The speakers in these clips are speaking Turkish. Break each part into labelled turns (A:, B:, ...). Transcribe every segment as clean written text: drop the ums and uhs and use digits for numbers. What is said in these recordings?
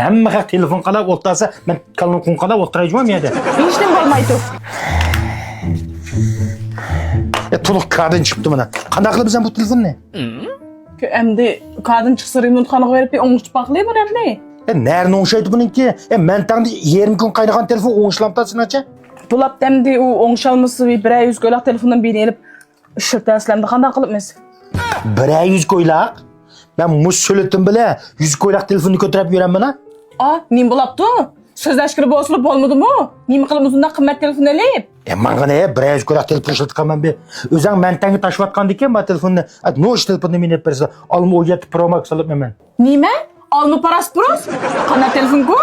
A: Hamma haq telefon qalab o'tirsa, men kalon qon qalab o'tirayman yerda.
B: Hech nima bo'lmaydi.
A: To'liq kadın chiqibdi mana. Qanday qilib bizam bu telefonni?
B: Endi kadın chiqsa remontxonaga berib o'ng'ich baqlayman endi.
A: Nerede o'ngshaydi buningki? Men taqdi 20 kun qaynagan telefon o'ngshlamtasin-acha.
B: Bulab demdi u o'ngshalmisi bir ay 100 ko'ylak telefondan birini elib ishirtaslamda qanday qilibmiz?
A: 100 ko'ylak? Ben muz söyledim bile 100 ko'ylak telefonni ko'tarib yuraman ha.
B: Nim bo'libdi? So'zlashkiri bosilib bo'lmadimi? Nima qilamiz undan qimmat telefon elib?
A: Manga 100 ko'ylak telefon ishlatganman be. O'zing mentanga tashiyotgandikan bu telefonni. No'sh telefonni meni bersa, olma o'yat Pro Max olibman.
B: Nima? Olma parasi pros? Qanday telefon-ku?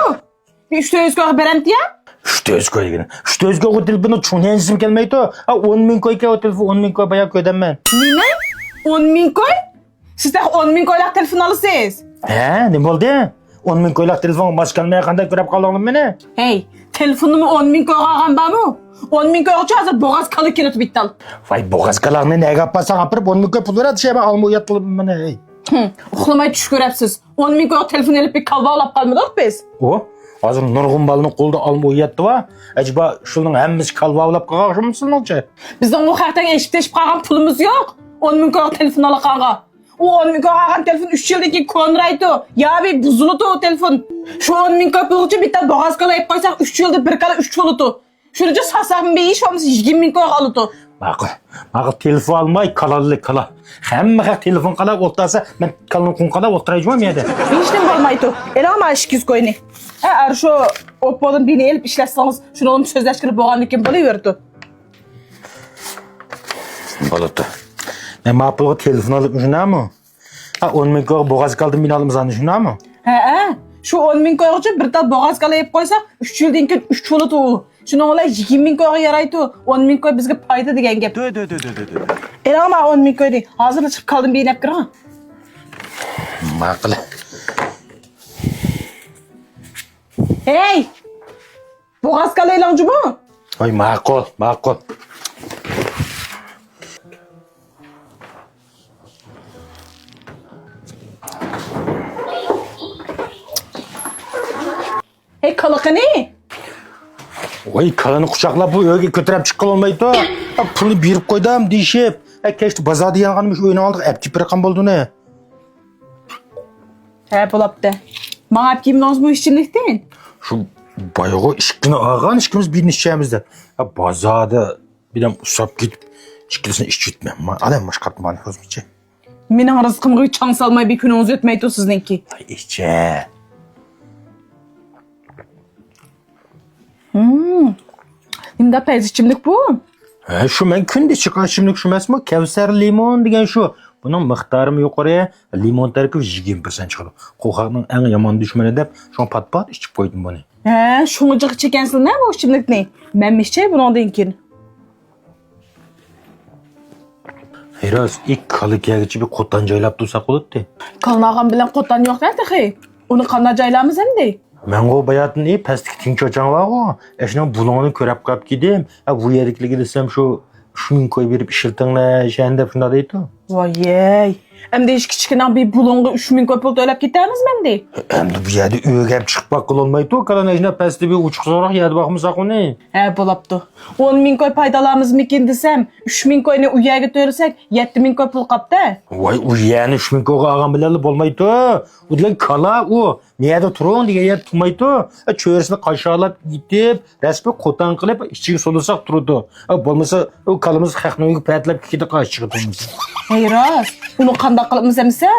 B: 300 ko'ga beramdi ya?
A: 300 ko'ygina. 300 ko'ga telefonni tushunaysim kelmaydi. 10 ming ko'yga o telefon 10 ming ko'y bayağı ko'ydaman.
B: Nima? 10 ming ko'y? Siz de 10 ming ko'ylak telefon olasiz.
A: He, ne bo'ldi? 10 ming ko'ylak telefon maskalmaya qanday ko'rib qoldim meni?
B: Hey, telefonimni 10 ming ko'yga olgan bormi? 10 ming ko'ygacha hozir bo'g'az qilib kelib bittal.
A: Voy, bo'g'azkalarni nega olsang apirib 10 ming ko'y pul beradi, shayman olma uyat qilib meni.
B: Uxlamay tush ko'rapsiz. 10 ming ko'yga telefon elib bir kalba olib qolmadik biz.
A: Hozir nurg'un balni qo'lda olma uyatdi va acaba shuning hammasi kalba olib qolganmisan-chi?
B: Bizning u haqdagi eshib-teshib qolgan pulimiz yo'q. 10 ming ko'yga telefon olganga. O 10 ming ko'yga olgan telefon 3 yildan keyin ko'nraydi. Ya bir buziladi o telefon. Shu 10 ming ko'y pulga bitta bo'g'az qilib qo'ysak 3 yilda bir kala 3 bo'ladi. Şurada sasam bir iş olmuş 20 ming ko'y qoladi.
A: Maqul telefon olmay kalallik kala. Hamma haq telefon qalab o'tirsa, men kalon qon qalab o'tirayman yerda.
B: Hech nima bo'lmaydi. Elama 200 ko'yni. Shu Oppo'dan birini elib ishlatsangiz, shuni olib so'zlashtirib bo'lgandan bo'laverdi.
A: Bo'ladi. Men ma'qul telefon olib shunami? 10 ming ko'y bo'g'az qoldim men olmazan shunami?
B: Shu 10 ming ko'ygacha bir tal bo'g'az qilib qo'ysak, 3 yildan keyin 3 bo'ladi. Shuni olay 20 ming ko'yga yaraydi. 10 ming ko'y bizga foyda degan gap. Elama 10 ming ko'yni. Hozir chiqib qoldim beynab kira.
A: Ma'qul.
B: Hey! Bo'g'az qilinglarmi?
A: Voy, ma'qul.
B: Hey, qiliqini?
A: Voy, kalani quchoqlab bu uyga ko'tarib chiqqan olmaydi. Pulni berib qo'ydim deyishib. Kechdi bozorda yanganmish o'yini oldik, apti pirqan bo'ldini.
B: Bo'libdi. Menga olib kelmoqsiz bu ishchilikdan?
A: Shu boyog'i ishkini olgan ishkimiz birini ishlaymiz-da. Bozorda bilan usab ketib, ishkisini ish yutmayman. Adam boshqartib mani o'zimcha.
B: Mening rizqimga chang solmay bir kuningiz o'tmaydi sizningki.
A: Ichcha.
B: Nimda payz ichimlik bu?
A: Shu men kunda chiqqan ichimlik shu emasmi? Kavsar limon degan shu. Buning miqdori yuqori, limon tarkibi 20% chiqadi. Qo'rqoqning eng yomon dushmani deb shu pat-pat ichib qo'ydim buni.
B: Shunga jiq chekansizmi bu ichimlikni? Men mishchay bundan keyin.
A: Hayros, ilk kalıkyagichi bir qo'tdan joylab tursa bo'ladi.
B: Qalnag'an bilan qo'tdan yo'q-da, uni qanday joylaymiz endi?
A: Men o bayatni pastki tinchochang var-ku. Shundan bulonni ko'rib qolib kedim. Bu yerlikliga desam shu 3 ming ko'y berib ishiltinglar, shunda shunda deydi.
B: Voy, endi ish kichkina bir bulonga 3 ming ko'y pul to'lab ketamizmi endi?
A: Endi bu yerda uyga chiqib boqqan olmaydi, kalanajna pastda bir uchiq so'roq yerda boqmasak uni.
B: Bo'libdi. 10 ming ko'y paydalamizmikin desam, 3 ming ko'yni uyaga to'lsak, 7 ming ko'y pul qopdi.
A: Voy, uyani 3 ming ko'yga olgan bilan bo'lmaydi. U degan kala u. Niyada turing degan yer turmaydi. Cho'risini qashaqlab yitib, rasmi qo'tan qilib ichiga so'lsak turadi. Bo'lmasa u kalamiz haqnoyiga patlab ketdi qash chiqadi.
B: Hayros, uni qanday qilibmiz emsa?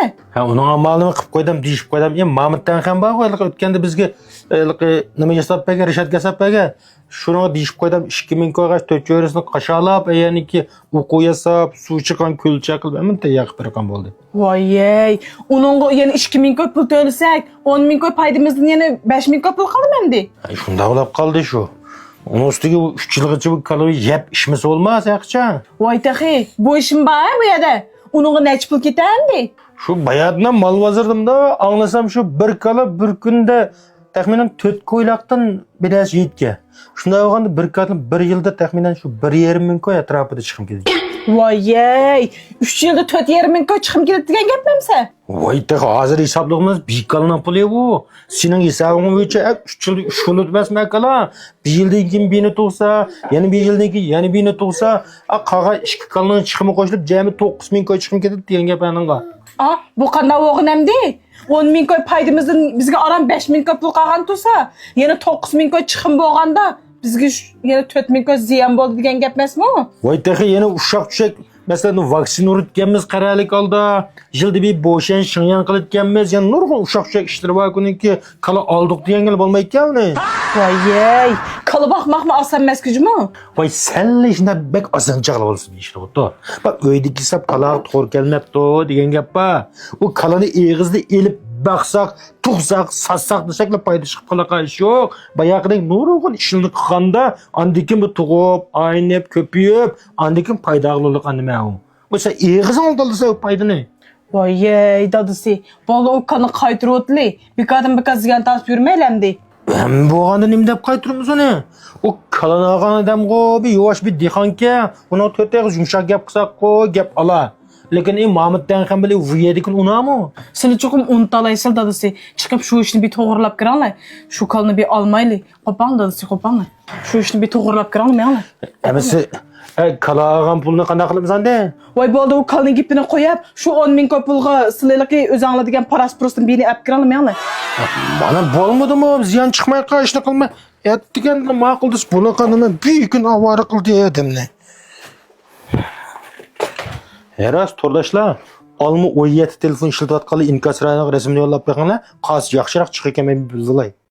A: Uni amalini qilib qo'ydim, deyishib qo'ydim. Mamutdan ham bor, o'tganda bizga nima yasab bergan, Rishad yasab bergan. Shuni deyishib qo'ydim, 2000 ko'yga 4 cho'risini qashaqlab, ya'niki uqu yasab, suv chiqqan kulcha qilib, minta yaqib bergan bo'ldi.
B: Voy, uningga yana 2000 ko'y pul to'lsak, 10 ming ko'y paydimizdan yana 5 ming ko'y pul qoldi endi.
A: Shunda bo'lib qoldi shu. Uni ustiga 3 yilgacha bu kaloriya yeb ishmasa bo'lmas, yaqcha.
B: Voy taxi, bu ishim bor bu yerda. Uningga necha pul ketadi?
A: Shu bayatdan mol vazirdim-da, anglasam shu bir kala bir kunda taxminan 4 ko'ylaqdan birasi yetgan. Shunday bo'lganda bir kala bir yilda taxminan shu 1,5 ming ko'y atrofida chiqib ketdi.
B: Voy, 3 yılda 4,5 ming koy chiqim keladi degan gapmamsan?
A: Voy tek hozir hisoblığımız bir kalınan pul bu. Senin hesabın boyunca 3 yıl 3 yıl ötmesme kala. Bir yıldan keyin beni tug'sa, yana bir yıldan keyin yana beni tug'sa, qaga 2 kalınan chiqimi qo'shilib jami 9 ming koy chiqim ketadi degan gap ananga.
B: Ah, bu qanday o'g'inamdi? 10 ming koy paydamizdan bizga aram 5 ming koy pul qolgan tursa, yana 9 ming koy chiqim bo'lganda bizga yana 4 ming koy ziyon bo'ldi degan gap emasmi?
A: Voy tek yana uşak düşek. Mesela vaksina urutganmiz qaralik oldi. Yilda bir bo'shan shingyan qilayotganmiz. Yani nurg'un uşak düşek ishlar bor kuniki qala oldiq degan bo'lmaydi uni.
B: Voy, qala baxmaqmi oson maskujmi?
A: Voy senle shunda bek osoncha qilib olsin ishlar o'tdi. Bak öydeki sap qala to'g'ri kelmabdi degan gap bor. U qalani eg'izda elib baqsaq, tug'saq, satsaq desakla payda chiqib qalaqa ish yo'q. Bayaqidek nurg'un ishni qilganda andikin bu tug'ib, aynib, ko'payib, andikin paydaglilik anima u. O'sha eg'iz oldilsa paydani.
B: Voy, dadısı, bola o kanı qaytırıb o'tli. Bir qadın bir qaz ziyon tasib yurmaylamdi.
A: Ben bu anda nima deb qaytiramiz uni? O kalanagan odamga bir yosh bir dehonga, uni to'rtta yumshoq gap qilsak-ku, gap ola. Lekin Mahmuddan ham bile vuyedikin unami?
B: Seni çokum unutalaysan dadısı. Çıkıp şu işini bir toğırlap kıranlar. Şu kalını bir almaylı. Kopan dadısı, kopanlar. Şu işini bir toğırlap kıranlar.
A: Emisi kalagan pulni qanday qilamiz anda?
B: Vay bolda o kalını gipini koyup şu 10 ming koy pulga sılıylıqı özangla degen paras prostin beni ap kıranlar.
A: Mana bo'lmadimi? Ziyon chiqmay qolishni qilma. Aytganlar ma'quldis buni qanini bir kun avara qildi adamni. Eras to'rdoshlar, olma 17 telefon ishlatayotganlar inkas rayoniga rasmini yo'llab qo'yinglar. Qaz yaxshiroq chiqib ekan men bildilar.